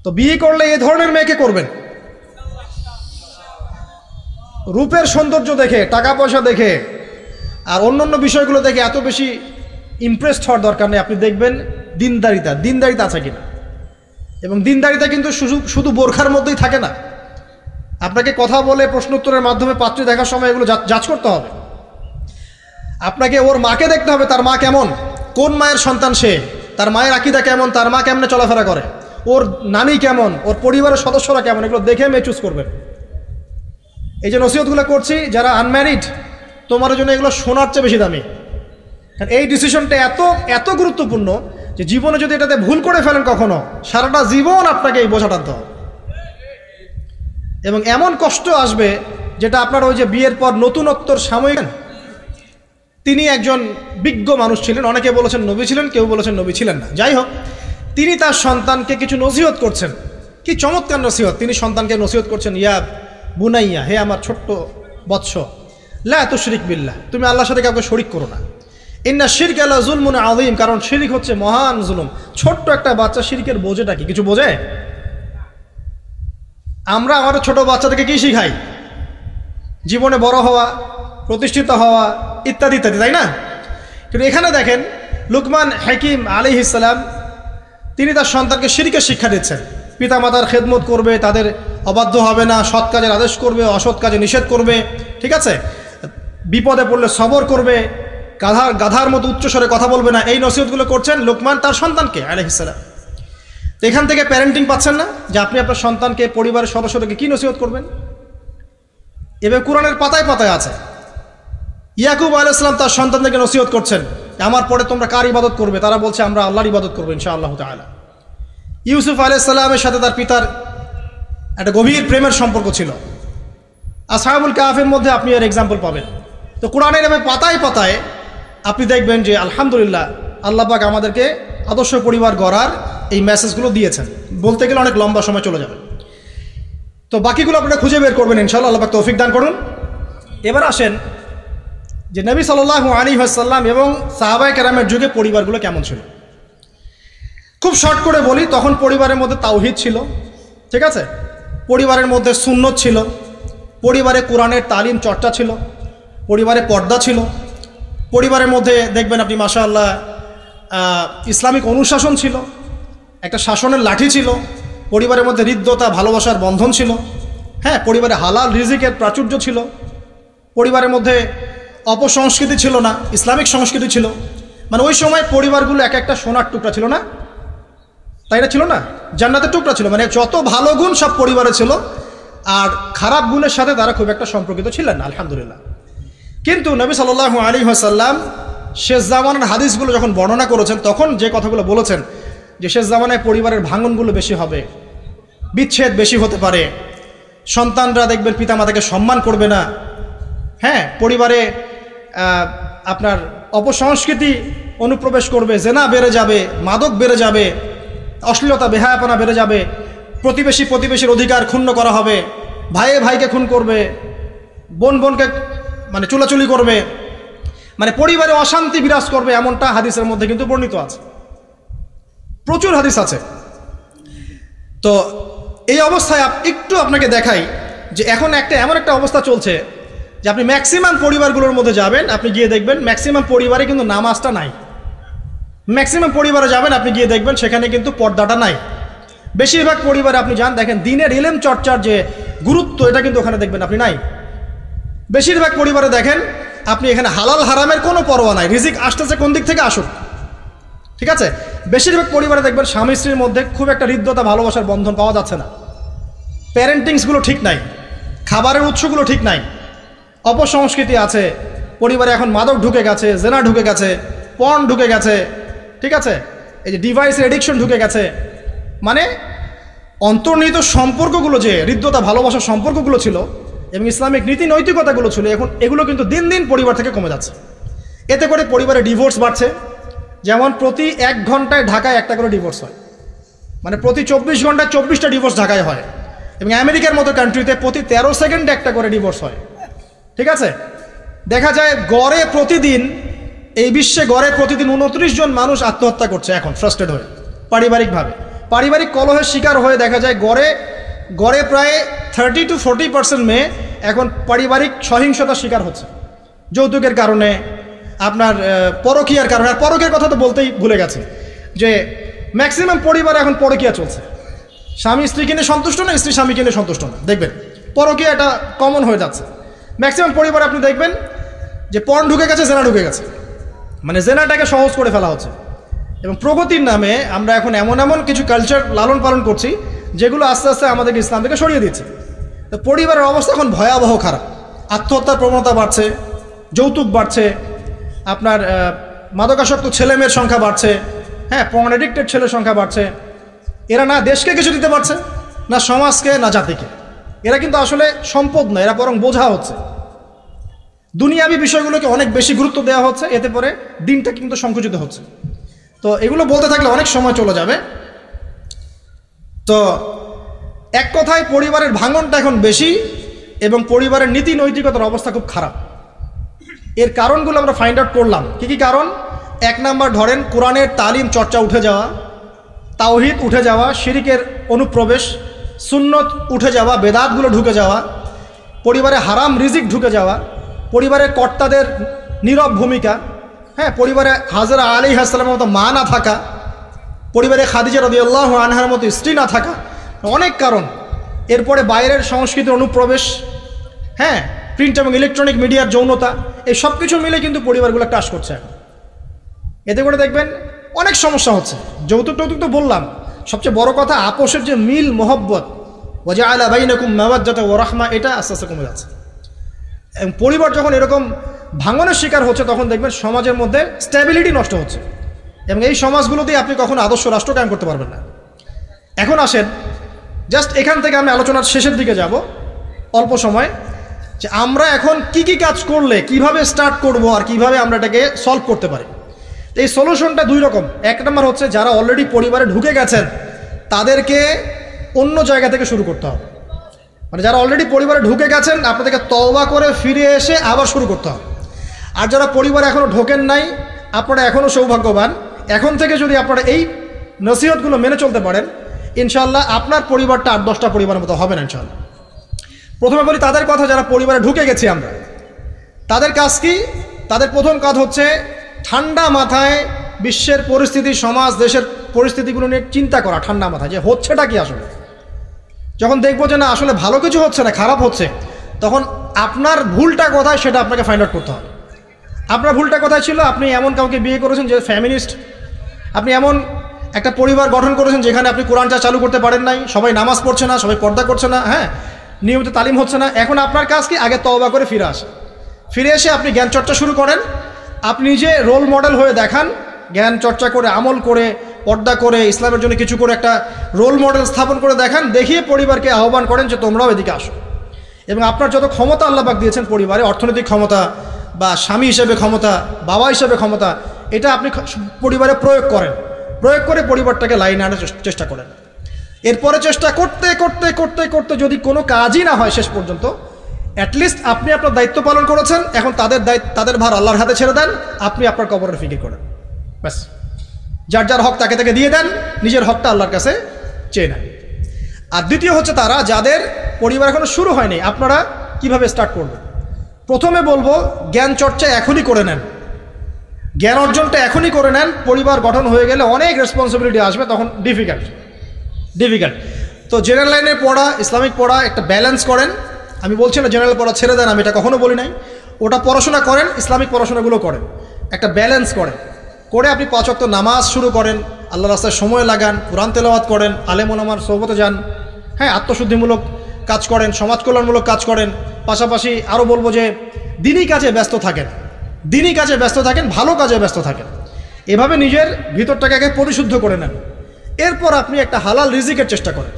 তো বিয়ে করলে এই ধরনের মেয়েকে করবেন। রূপের সৌন্দর্য দেখে, টাকা পয়সা দেখে আর অন্যান্য বিষয়গুলো দেখে এত বেশি ইমপ্রেসড হওয়ার দরকার নেই। আপনি দেখবেন দিনদারিতা আছে কিনা। এবং দিনদারিতা কিন্তু শুধু বোরখার মধ্যেই থাকে না। আপনাকে কথা বলে প্রশ্ন উত্তরের মাধ্যমে পাত্রী দেখার সময় এগুলো যাচ করতে হবে। আপনাকে ওর মাকে দেখতে হবে, তার মা কেমন, কোন মায়ের সন্তান সে, তার মায়ের আকীদা কেমন, তার মা কেমনে চলাফেরা করে, ওর নানি কেমন, ওর পরিবারের সদস্যরা কেমন, এগুলো দেখে মেয়ে চুজ করবেন। এই যে নসিহতগুলো করছি, যারা আনম্যারিড তোমার জন্য এগুলো শোনার চেয়ে বেশি দামি। কারণ এই ডিসিশনটা এত গুরুত্বপূর্ণ যে জীবনে যদি এটাতে ভুল করে ফেলেন কখনো, সারাটা জীবন আপনাকে এই বোঝা টানতে হবে। এবং এমন কষ্ট আসবে যেটা আপনার ওই যে বিয়ের পর নতুনত্বর সাময়িক। তিনি একজন বিজ্ঞ মানুষ ছিলেন, অনেকে বলেছেন নবী ছিলেন, কেউ বলেছেন নবী ছিলেন না। যাই হোক, তিনি তার সন্তানকে কিছু নসিহত করছেন। কি চমৎকার নসিহত! তিনি সন্তানকে নসিহত করছেন, ইয়া বুনাইয়া, হে আমার ছোট্ট বৎস, লা তুশরিক বিল্লাহ, তুমি আল্লাহর সাথে কাউকে শরিক করো না। ইন্না শিরকা লা যুলমুন আযীম, কারণ শিরক হচ্ছে মহান জুলুম। ছোট্ট একটা বাচ্চা শিরকের বোঝেটা কি কিছু বোঝে? আমরা আমাদের ছোট বাচ্চাদেরকে কী শিখাই? জীবনে বড় হওয়া, প্রতিষ্ঠিত হওয়া, ইত্যাদি ইত্যাদি, তাই না? কিন্তু এখানে দেখেন লুকমান হাকিম আলাইহিস সালাম তিনি তার সন্তানকে শিরকের শিক্ষা দিচ্ছেন। পিতামাতার খেদমত করবে, তাদের অবাধ্য হবে না, সৎ কাজের আদেশ করবে, অসৎ কাজে নিষেধ করবে, ঠিক আছে, বিপদে পড়লে সবর করবে, গাধার মতো উচ্চস্বরে কথা বলবে না, এই নসিহতগুলো করছেন লুকমান তার সন্তানকে আলাইহিস সালাম। তো এখান থেকে প্যারেন্টিং পাচ্ছেন না যে আপনি আপনার সন্তানকে, পরিবারের সদস্যদেরকে কী নসিহত করবেন? এবার কোরআনের পাতায় পাতায় আছে। ইয়াকুব আলাইহিস সালাম তার সন্তানদেরকে নসিহত করছেন, আমার পরে তোমরা কার ইবাদত করবে? তারা বলছে আমরা আল্লাহর ইবাদত করবো ইনশাআল্লাহ তাআলা। ইউসুফ আলাইহিস সালামের সাথে তার পিতার একটা গভীর প্রেমের সম্পর্ক ছিল। আসহাবুল কাহফের মধ্যে আপনি এর এক্সাম্পল পাবেন। তো কোরআনের নামে পাতায় পাতায় আপনি দেখবেন যে আলহামদুলিল্লাহ আল্লাহ পাক আমাদেরকে আদর্শ পরিবার গড়ার এই মেসেজগুলো দিয়েছেন। বলতে গেলে অনেক লম্বা সময় চলে যাবে, তো বাকিগুলো আপনারা খুঁজে বের করবেন ইনশাআল্লাহ। আল্লাহ পাক তৌফিক দান করুন। এবার আসেন যে নবী সাল্লাল্লাহু আলাইহি ওয়াসাল্লাম এবং সাহাবায়ে কেরামের যুগে পরিবারগুলো কেমন ছিল। খুব শর্ট করে বলি, তখন পরিবারের মধ্যে তাওহীদ ছিল, ঠিক আছে, পরিবারের মধ্যে সুন্নত ছিল, পরিবারে কোরআনের তালিম চর্চা ছিল, পরিবারে পর্দা ছিল, পরিবারের মধ্যে দেখবেন আপনি মাশাআল্লাহ ইসলামিক অনুশাসন ছিল, একটা শাসনের লাঠি ছিল, পরিবারের মধ্যে হৃদ্যতা ভালোবাসার বন্ধন ছিল, হ্যাঁ, পরিবারে হালাল রিজিকের প্রাচুর্য ছিল, পরিবারের মধ্যে অপসংস্কৃতি ছিল না, ইসলামিক সংস্কৃতি ছিল। মানে ওই সময় পরিবারগুলো এক একটা সোনার টুকরা ছিল না, তাই না? ছিল না, জান্নাতের টুকরা ছিল। মানে যত ভালো গুণ সব পরিবারে ছিল, আর খারাপ গুণের সাথে তারা খুব একটা সম্পর্কিত ছিলেন না, আলহামদুলিল্লাহ। কিন্তু নবী সাল্লাল্লাহু আলাইহি ওয়াসাল্লাম শেষ জামানার হাদিসগুলো যখন বর্ণনা করেছেন, তখন যে কথাগুলো বলেছেন যে শেষ জামানায় পরিবারের ভাঙনগুলো বেশি হবে, বিচ্ছেদ বেশি হতে পারে, সন্তানরা দেখবেন পিতামাতাকে সম্মান করবে না, হ্যাঁ, পরিবারে আপনার অপসংস্কৃতি অনুপ্রবেশ করবে, জেনা বেড়ে যাবে, মাদক বেড়ে যাবে, অশ্লীলতা বেহায়াপনা বেড়ে যাবে, প্রতিবেশীর অধিকার ক্ষুণ্ণ করা হবে, ভাইয়ে ভাইকে খুন করবে, বোন বোনকে মানে চুলাচুলি করবে, মানে পরিবারে অশান্তি বিরাজ করবে, এমনটা হাদিসের মধ্যে কিন্তু বর্ণিত আছে, প্রচুর হাদিস আছে। তো এই অবস্থায় একটু আপনাকে দেখাই যে এখন এমন একটা অবস্থা চলছে যে আপনি ম্যাক্সিমাম পরিবারগুলোর মধ্যে যাবেন, আপনি গিয়ে দেখবেন ম্যাক্সিমাম পরিবারে কিন্তু নামাজটা নাই। ম্যাক্সিমাম পরিবারে যাবেন, আপনি গিয়ে দেখবেন সেখানে কিন্তু পর্দাটা নাই। বেশিরভাগ পরিবারে আপনি যান, দেখেন দিনের ইলম চর্চার যে গুরুত্ব, এটা কিন্তু ওখানে দেখবেন আপনি নাই। বেশিরভাগ পরিবারে দেখেন আপনি এখানে হালাল হারামের কোনো পরোয়া নাই, রিজিক আসতেছে কোন দিক থেকে আসুক, ঠিক আছে। বেশিরভাগ পরিবারে দেখবেন স্বামী স্ত্রীর মধ্যে খুব একটা হৃদ্যতা ভালোবাসার বন্ধন পাওয়া যাচ্ছে না, প্যারেন্টিংসগুলো ঠিক নাই, খাবারের উৎসগুলো ঠিক নাই, অপসংস্কৃতি আছে পরিবারে, এখন মাদক ঢুকে গেছে, জেনা ঢুকে গেছে, পর্ন ঢুকে গেছে, ঠিক আছে, এই যে ডিভাইসের এডিকশন ঢুকে গেছে। মানে অন্তর্নিহিত সম্পর্কগুলো, যে হৃদ্যতা ভালোবাসার সম্পর্কগুলো ছিল এবং ইসলামিক নীতি নৈতিকতাগুলো ছিল, এখন এগুলো কিন্তু দিন দিন পরিবার থেকে কমে যাচ্ছে। এতে করে পরিবারে ডিভোর্স বাড়ছে। যেমন প্রতি 1 ঘন্টায় ঢাকায় একটা করে ডিভোর্স হয়, মানে প্রতি 24 ঘন্টায় 24টা ডিভোর্স ঢাকায় হয়, এবং আমেরিকার মতো কান্ট্রিতে প্রতি 13 সেকেন্ডে একটা করে ডিভোর্স হয়, ঠিক আছে। দেখা যায় গড়ে প্রতিদিন, এই বিশ্বে গড়ে প্রতিদিন 29 জন মানুষ আত্মহত্যা করছে এখন ফ্রাস্ট্রেট হয়ে, পারিবারিকভাবে, পারিবারিক কলহের শিকার হয়ে। দেখা যায় গড়ে প্রায় 30 to 40% মেয়ে এখন পারিবারিক সহিংসতার শিকার হচ্ছে, যৌতুকের কারণে, আপনার পরকীয়ার কারণে। আর পরকীয়ার কথা তো বলতেই ভুলে গেছে যে ম্যাক্সিমাম পরিবারে এখন পরকীয়া চলছে, স্বামী স্ত্রীকে নিয়ে সন্তুষ্ট না, স্ত্রী স্বামীকে নিয়ে সন্তুষ্ট না, দেখবেন পরকীয়া এটা কমন হয়ে যাচ্ছে। ম্যাক্সিমাম পরিবারে আপনি দেখবেন যে পর্ন ঢুকে গেছে, জেনা ঢুকে গেছে, মানে জেনাটাকে সহজ করে ফেলা হচ্ছে। এবং প্রগতির নামে আমরা এখন এমন কিছু কালচার লালন পালন করছি যেগুলো আস্তে আস্তে আমাদেরকে ইসলাম থেকে সরিয়ে দিচ্ছে। তো পরিবারের অবস্থা এখন ভয়াবহ খারাপ, আত্মহত্যার প্রবণতা বাড়ছে, যৌতুক বাড়ছে, আপনার মাদকাসক্ত ছেলেমেয়ের সংখ্যা বাড়ছে, হ্যাঁ, পর্ন এডিক্টেড ছেলের সংখ্যা বাড়ছে। এরা না দেশকে কিছু দিতে পারছে, না সমাজকে, না জাতিকে। এরা কিন্তু আসলে সম্পদ নয়, এরা বরং বোঝা হচ্ছে। দুনিয়াবি বিষয়গুলোকে অনেক বেশি গুরুত্ব দেওয়া হচ্ছে, এতে করে দিনটা কিন্তু সংকুচিত হচ্ছে। তো এগুলো বলতে থাকলে অনেক সময় চলে যাবে। তো এক কথায় পরিবারের ভাঙনটা এখন বেশি এবং পরিবারের নীতি নৈতিকতার অবস্থা খুব খারাপ। এর কারণগুলো আমরা ফাইন্ড আউট করলাম। কী কী কারণ? 1 নাম্বার ধরেন কোরআনের তালিম চর্চা উঠে যাওয়া, তাওহীদ উঠে যাওয়া, শিরকের অনুপ্রবেশ, সুন্নত উঠে যাওয়া, বেদাতগুলো ঢুকে যাওয়া, পরিবারে হারাম রিজিক ঢুকে যাওয়া, পরিবারের কর্তাদের নীরব ভূমিকা, হ্যাঁ, পরিবারে হাজরা আলাইহিস সালামের মতো মা না থাকা, পরিবারে খাদিজা রাদিয়াল্লাহু আনহার মতো স্ত্রী না থাকা, অনেক কারণ। এরপরে বাইরের সংস্কৃতির অনুপ্রবেশ, হ্যাঁ, প্রিন্ট এবং ইলেকট্রনিক মিডিয়ার যৌনতা, এই সব কিছু মিলে কিন্তু পরিবারগুলো টাস করছে এখন। এতে করে দেখবেন অনেক সমস্যা হচ্ছে। যৌতুক টৌতুক তো বললাম, সবচেয়ে বড় কথা আপোষের যে মিল মোহব্বত, ওয়াজআলা বাইনাকুম মাওয়াদ্দাতা ওয়া রাহমা, এটা আস্তে আস্তে কমে যাচ্ছে। এবং পরিবার যখন এরকম ভাঙনের শিকার হচ্ছে তখন দেখবেন সমাজের মধ্যে স্ট্যাবিলিটি নষ্ট হচ্ছে, এবং এই সমাজগুলো দিয়ে আপনি কখনো আদর্শ রাষ্ট্র কায়েম করতে পারবেন না। এখন আসেন, জাস্ট এখান থেকে আমি আলোচনার শেষের দিকে যাব অল্প সময়, যে আমরা এখন কি কি কাজ করলে কিভাবে স্টার্ট করব আর কিভাবে আমরা এটাকে সলভ করতে পারি। এই সলিউশনটা দুই রকম। এক নম্বর হচ্ছে যারা অলরেডি পরিবারে ঢুকে গেছেন তাদেরকে অন্য জায়গা থেকে শুরু করতে হবে। মানে যারা অলরেডি পরিবারে ঢুকে গেছেন আপনাদেরকে তওবা করে ফিরে এসে আবার শুরু করতে হবে। আর যারা পরিবারে এখনও ঢোকেন নাই, আপনারা এখনও সৌভাগ্যবান। এখন থেকে যদি আপনারা এই নসিহতগুলো মেনে চলতে পারেন, ইনশাআল্লাহ আপনার পরিবারটা 8-10টা পরিবারের মতো হবে না ইনশাআল্লাহ। প্রথমে বলি তাদের কথা যারা পরিবারে ঢুকে গেছি আমরা, তাদের কাজ কি? তাদের প্রথম কাজ হচ্ছে ঠান্ডা মাথায় বিশ্বের পরিস্থিতি, সমাজ দেশের পরিস্থিতিগুলো নিয়ে চিন্তা করা, ঠান্ডা মাথায় যে হচ্ছেটা কি আসলে। যখন দেখবো যে না আসলে ভালো কিছু হচ্ছে না, খারাপ হচ্ছে, তখন আপনার ভুলটা কোথায় সেটা আপনাকে ফাইন্ড আউট করতে হবে। আপনার ভুলটা কোথায় ছিল? আপনি এমন কাউকে বিয়ে করেছেন যে ফ্যামিনিস্ট, আপনি এমন একটা পরিবার গঠন করেছেন যেখানে আপনি কোরআনটা চালু করতে পারেন নাই, সবাই নামাজ পড়ছে না, সবাই পর্দা করছে না, হ্যাঁ, নিয়মিত তালিম হচ্ছে না। এখন আপনার কাজ কি? আগে তওবা করে ফিরে আসে, ফিরে এসে আপনি জ্ঞান চর্চা শুরু করেন। আপনি নিজে রোল মডেল হয়ে দেখান, জ্ঞান চর্চা করে, আমল করে, পর্দা করে, ইসলামের জন্য কিছু করে একটা রোল মডেল স্থাপন করে দেখান, দেখিয়ে পরিবারকে আহ্বান করেন যে তোমরাও এদিকে আসো। এবং আপনার যত ক্ষমতা আল্লাহ পাক দিয়েছেন পরিবারে, অর্থনৈতিক ক্ষমতা বা স্বামী হিসেবে ক্ষমতা, বাবা হিসেবে ক্ষমতা, এটা আপনি পরিবারে প্রয়োগ করেন, প্রয়োগ করে পরিবারটাকে লাইনে আনার চেষ্টা করেন। এরপরে চেষ্টা করতে করতে করতে করতে যদি কোনো কাজই না হয় শেষ পর্যন্ত, অ্যাটলিস্ট আপনি আপনার দায়িত্ব পালন করেছেন। এখন তাদের ভার আল্লাহর হাতে ছেড়ে দেন, আপনি আপনার কবরের ফিকির করেন, ব্যাস। যার যার হক তাকে তাকে দিয়ে দেন, নিজের হকটা আল্লাহর কাছে চেয়ে নেন। আর দ্বিতীয় হচ্ছে তারা যাদের পরিবার এখনো শুরু হয়নি, আপনারা কিভাবে স্টার্ট করবেন? প্রথমে বলবো জ্ঞান চর্চা এখনই করে নেন, জ্ঞান অর্জনটা এখনই করে নেন। পরিবার গঠন হয়ে গেলে অনেক রেসপন্সিবিলিটি আসবে, তখন ডিফিকাল্ট। তো জেনারেল লাইনে পড়া, ইসলামিক পড়া একটা ব্যালেন্স করেন। আমি বলছি না জেনারেল পড়া ছেড়ে দেন, আমি এটা কখনো বলি নাই। ওটা পড়াশোনা করেন, ইসলামিক পড়াশোনাগুলো করেন, একটা ব্যালেন্স করেন। করে আপনি 5 ওয়াক্ত নামাজ শুরু করেন, আল্লাহ রাস্তায় সময় লাগান, কোরআন তেলাওয়াত করেন, আলেম ওলামার সোহবতে যান, হ্যাঁ, আত্মশুদ্ধিমূলক কাজ করেন, সমাজ কল্যাণমূলক কাজ করেন। পাশাপাশি আরও বলবো যে দিনী কাজে ব্যস্ত থাকেন, দিনী কাজে ব্যস্ত থাকেন, ভালো কাজে ব্যস্ত থাকেন। এভাবে নিজের ভিতরটাকে আগে পরিশুদ্ধ করে নেন। এরপর আপনি একটা হালাল রিজিকের চেষ্টা করেন,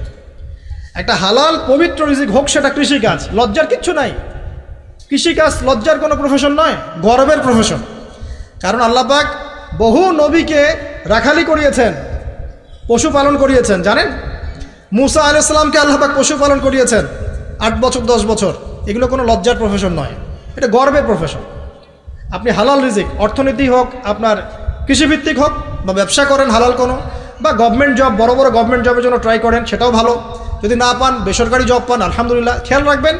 একটা হালাল পবিত্র রিজিক হোক, সেটা কৃষিকাজ। লজ্জার কিচ্ছু নাই, কৃষিকাজ লজ্জার কোনো প্রফেশন নয়, গর্বের প্রফেশন। কারণ আল্লাহ পাক বহু নবীকে রাখালি করিয়েছেন, পশুপালন করিয়েছেন। জানেন, মুসা আলাইহিস সালামকে আল্লাহ পাক পশুপালন করিয়েছেন 8 বছর 10 বছর। এগুলো কোনো লজ্জার প্রফেশন নয়, এটা গর্বের প্রফেশন। আপনি হালাল রিজিক, অর্থনীতি হোক, আপনার কৃষিভিত্তিক হোক, বা ব্যবসা করেন হালাল কোনো, বা গভর্নমেন্ট জব, বড় বড় গভর্নমেন্ট জবের জন্য ট্রাই করেন, সেটাও ভালো। যদি না পান, বেসরকারি জব পান, আলহামদুলিল্লাহ। খেয়াল রাখবেন,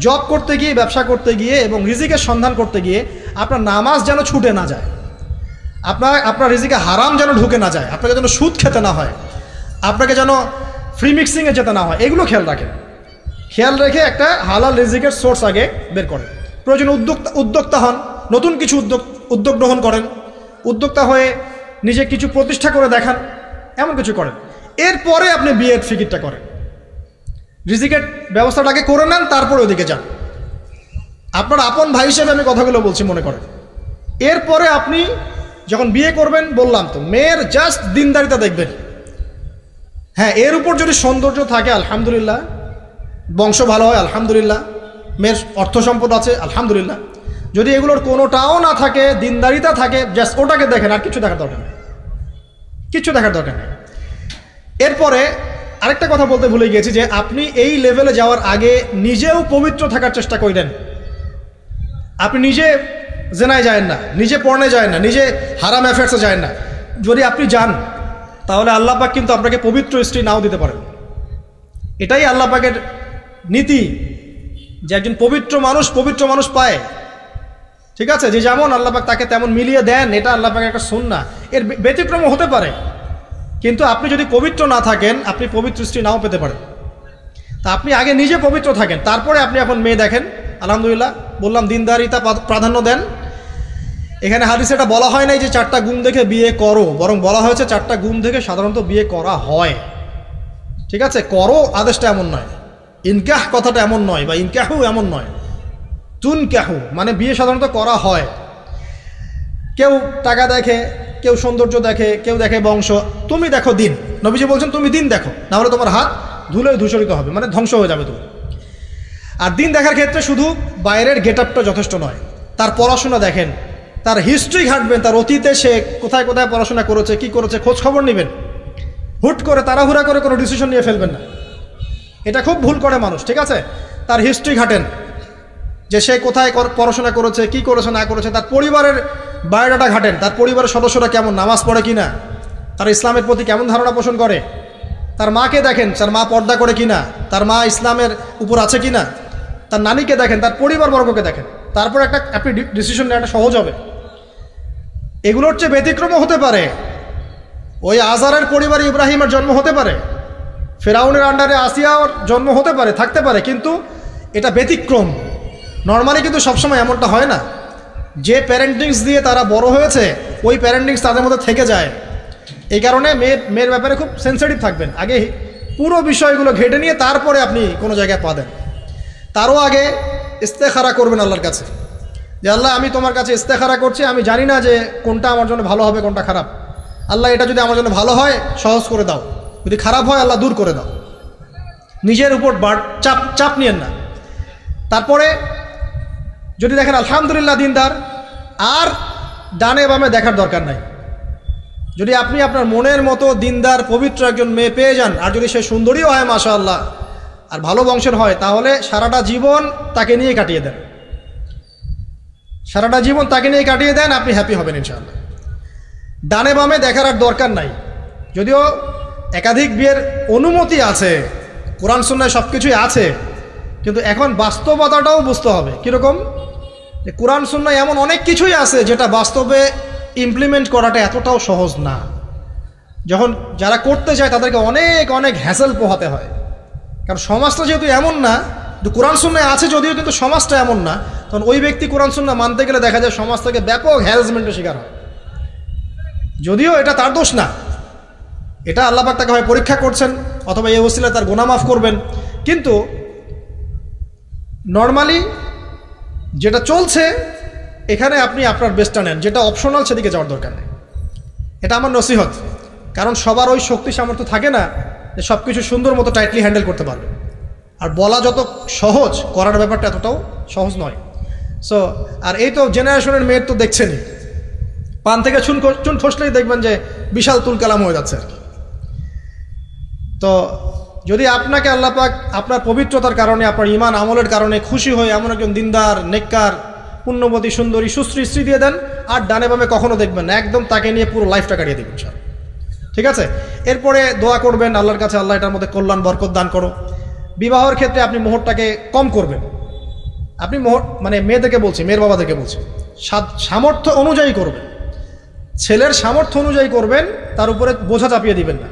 জব করতে গিয়ে, ব্যবসা করতে গিয়ে এবং রিজিকের সন্ধান করতে গিয়ে আপনার নামাজ যেন ছুটে না যায়, আপনার রিজিকে হারাম যেন ঢুকে না যায়, আপনাকে যেন সুদ খেতে না হয়, আপনাকে যেন ফ্রি মিক্সিংয়ে যেতে না হয়, এগুলো খেয়াল রাখেন। খেয়াল রেখে একটা হালাল রিজিকের সোর্স আগে বের করেন। প্রয়োজনে উদ্যোক্তা হন, নতুন কিছু উদ্যোগ গ্রহণ করেন, উদ্যোক্তা হয়ে নিজে কিছু প্রতিষ্ঠা করে দেখান, এমন কিছু করেন। এরপরে আপনি বিয়ের ফিকিরটা করেন, রিজিকের ব্যবস্থাটাকে করে নেন, তারপরে ওদিকে যান। আপনার আপন ভাই হিসেবে আমি কথাগুলো বলছি, মনে করেন। এরপরে আপনি যখন বিয়ে করবেন, বললাম তো, মেয়ের জাস্ট দিনদারিতা দেখবেন। হ্যাঁ, এর উপর যদি সৌন্দর্য থাকে আলহামদুলিল্লাহ, বংশ ভালো হয় আলহামদুলিল্লাহ, মেয়ের অর্থ সম্পদ আছে আলহামদুলিল্লাহ। যদি এগুলোর কোনোটাও না থাকে, দিনদারিতা থাকে, জাস্ট ওটাকে দেখেন, আর কিছু দেখার দরকার নেই, কিছু দেখার দরকার নেই। এরপরে আরেকটা কথা বলতে ভুলে গিয়েছি, যে আপনি এই লেভেলে যাওয়ার আগে নিজেও পবিত্র থাকার চেষ্টা করেন। আপনি নিজে জেনায় যায় না, নিজে পর্নে যায় না, নিজে হারাম অ্যাফেয়ার্সে যায় না। যদি আপনি যান, তাহলে আল্লাহ পাক কিন্তু আপনাকে পবিত্র স্ত্রী নাও দিতে পারেন। এটাই আল্লাহ পাকের নীতি, যে একজন পবিত্র মানুষ পায়। ঠিক আছে, যে যেমন আল্লাহ পাক তাকে তেমন মিলিয়ে দেন, এটা আল্লাহ পাকের একটা সুন্নাহ। এর ব্যতিক্রম হতে পারে, কিন্তু আপনি যদি পবিত্র না থাকেন, আপনি পবিত্র স্ত্রী নাও পেতে পারেন। তা আপনি আগে নিজে পবিত্র থাকেন, তারপরে আপনি এখন মেয়ে দেখেন। আলহামদুলিল্লাহ, বললাম দিনদারিতা প্রাধান্য দেন। এখানে হাদিসে এটা বলা হয় নাই যে 4টা গুণ দেখে বিয়ে করো, বরং বলা হয়েছে 4টা গুণ দেখে সাধারণত বিয়ে করা হয়। ঠিক আছে, করো আদেশটা এমন নয়, ইনকাহ কথাটা এমন নয়, বা ইনকাহু এমন নয়, তুনকাহু মানে বিয়ে সাধারণত করা হয়। কেউ টাকা দেখে, কেউ সৌন্দর্য দেখে, কেউ দেখে বংশ। তুমি দেখো দিন, নবীজি বলছেন তুমি দিন দেখো, না হলে তোমার হাত ধুলোয় ধূসরিত হবে, মানে ধ্বংস হয়ে যাবে তুমি। আর দিন দেখার ক্ষেত্রে শুধু বাইরের গেট আপটা যথেষ্ট নয়, তার পড়াশোনা দেখেন, তার হিস্ট্রি ঘাঁটবেন, তার অতীতে সে কোথায় কোথায় পড়াশোনা করেছে, কি করেছে, খোঁজ খবর নেবেন। হুট করে তাড়াহুড়া করে কোনো ডিসিশন নিয়ে ফেলবেন না, এটা খুব ভুল করে মানুষ। ঠিক আছে, তার হিস্ট্রি ঘাঁটেন, যে সে কোথায় পড়াশোনা করেছে, কি করেছে না করেছে, তার পরিবারের বায়োডাটা ঘাঁটেন, তার পরিবারের সদস্যরা কেমন, নামাজ পড়ে কিনা, তার ইসলামের প্রতি কেমন ধারণা পোষণ করে। তার মাকে দেখেন, তার মা পর্দা করে কিনা, তার মা ইসলামের উপর আছে কিনা। তার নানিকে দেখেন, তার পরিবারবর্গকে দেখেন, তারপর আপনি ডিসিশন নেওয়াটা সহজ হবে। এগুলোর চেয়ে ব্যতিক্রমও হতে পারে। ওই আজারের পরিবারে ইব্রাহিমের জন্ম হতে পারে, ফেরাউনের আন্ডারে আসিয়ার জন্ম হতে পারে, থাকতে পারে, কিন্তু এটা ব্যতিক্রম। নর্মালি কিন্তু সবসময় এমনটা হয় না। যে প্যারেন্টিংস দিয়ে তারা বড় হয়েছে, ওই প্যারেন্টিংস তাদের মধ্যে থেকে যায়। এই কারণে মেয়ের ব্যাপারে খুব সেন্সিটিভ থাকবেন, আগে পুরো বিষয়গুলো ঘেটে নিয়ে তারপরে আপনি কোনো জায়গায় পা দেন। তারও আগে ইস্তেখারা করবেন আল্লাহর কাছে, যে আল্লাহ আমি তোমার কাছে ইস্তেখারা করছি, আমি জানি না যে কোনটা আমার জন্য ভালো হবে, কোনটা খারাপ। আল্লাহ এটা যদি আমার জন্য ভালো হয় সহজ করে দাও, যদি খারাপ হয় আল্লাহ দূর করে দাও। নিজের উপর চাপ নিয়েন না। তারপরে যদি দেখেন আলহামদুলিল্লাহ দিনদার, আর ডানে বামে দেখার দরকার নাই। যদি আপনি আপনার মনের মতো দিনদার পবিত্র একজন মেয়ে পেয়ে যান, আর যদি সে সুন্দরীও হয় মাশাআল্লাহ, আর ভালো বংশের হয়, তাহলে সারাটা জীবন তাকে নিয়ে কাটিয়ে দেন, সারাটা জীবন তাকে নিয়ে কাটিয়ে দেন, আপনি হ্যাপি হবেন ইনশাআল্লাহ। ডানে বামে দেখার আর দরকার নাই। যদিও একাধিক বিয়ের অনুমতি আছে, কোরআন সুন্নাহয় সব কিছুই আছে, কিন্তু এখন বাস্তবতাটাও বুঝতে হবে। কীরকম? যে কোরআন সুন্নাহয় এমন অনেক কিছুই আছে যেটা বাস্তবে ইমপ্লিমেন্ট করাটা এতটাও সহজ না। যখন যারা করতে চায় তাদেরকে অনেক অনেক হ্যাসেল পোহাতে হয়, কারণ সমাজটা যেহেতু এমন না। কোরআন সুন্নাহয় আছে যদিও, কিন্তু সমাজটা এমন না। তখন ওই ব্যক্তি কোরআন সুন্নাহ মানতে গেলে দেখা যায় সমাজ থেকে ব্যাপক হ্যারাসমেন্টের শিকার হয়। যদিও এটা তার দোষ না, এটা আল্লাহ পাক তাকে হয় পরীক্ষা করছেন, অথবা এই ওসিলায় তার গুনাহ মাফ করবেন। কিন্তু নর্মালি যেটা চলছে, এখানে আপনি আপনার বেস্টটা নেন, যেটা অপশনাল সেদিকে যাওয়ার দরকার নেই। এটা আমার নসিহত। কারণ সবার ওই শক্তি সামর্থ্য থাকে না যে সব কিছু সুন্দর মতো টাইটলি হ্যান্ডেল করতে পারবে। আর বলা যত সহজ, করার ব্যাপারটা এতটাও সহজ নয়। সো আর এই তো জেনারেশনের মেয়ের তো দেখছেনই, পান থেকে চুন খসলেই দেখবেন যে বিশাল তুল কালাম হয়ে যাচ্ছে আর কি। তো যদি আপনাকে আল্লাহ পাক আপনার পবিত্রতার কারণে, আপনার ঈমান আমলের কারণে খুশি হয়ে এমন একজন দিনদার, নেককার, পুণ্যবতী, সুন্দরী, সুশ্রী স্ত্রী দিয়ে দেন, আর ডানে বামে কখনো দেখবেন না, একদম তাকে নিয়ে পুরো লাইফটা কাটিয়ে দেবেন সব। ঠিক আছে, এরপরে দোয়া করবেন আল্লাহর কাছে, আল্লাহ এটার মধ্যে কল্যাণ বরকত দান করো। বিবাহের ক্ষেত্রে আপনি মোহরটাকে কম করবেন। আপনি মোহর মানে মেয়েদেরকে বলছি, মেয়ের বাবাদেরকে বলছি, সামর্থ্য অনুযায়ী করবেন, ছেলের সামর্থ্য অনুযায়ী করবেন, তার উপরে বোঝা চাপিয়ে দিবেন না।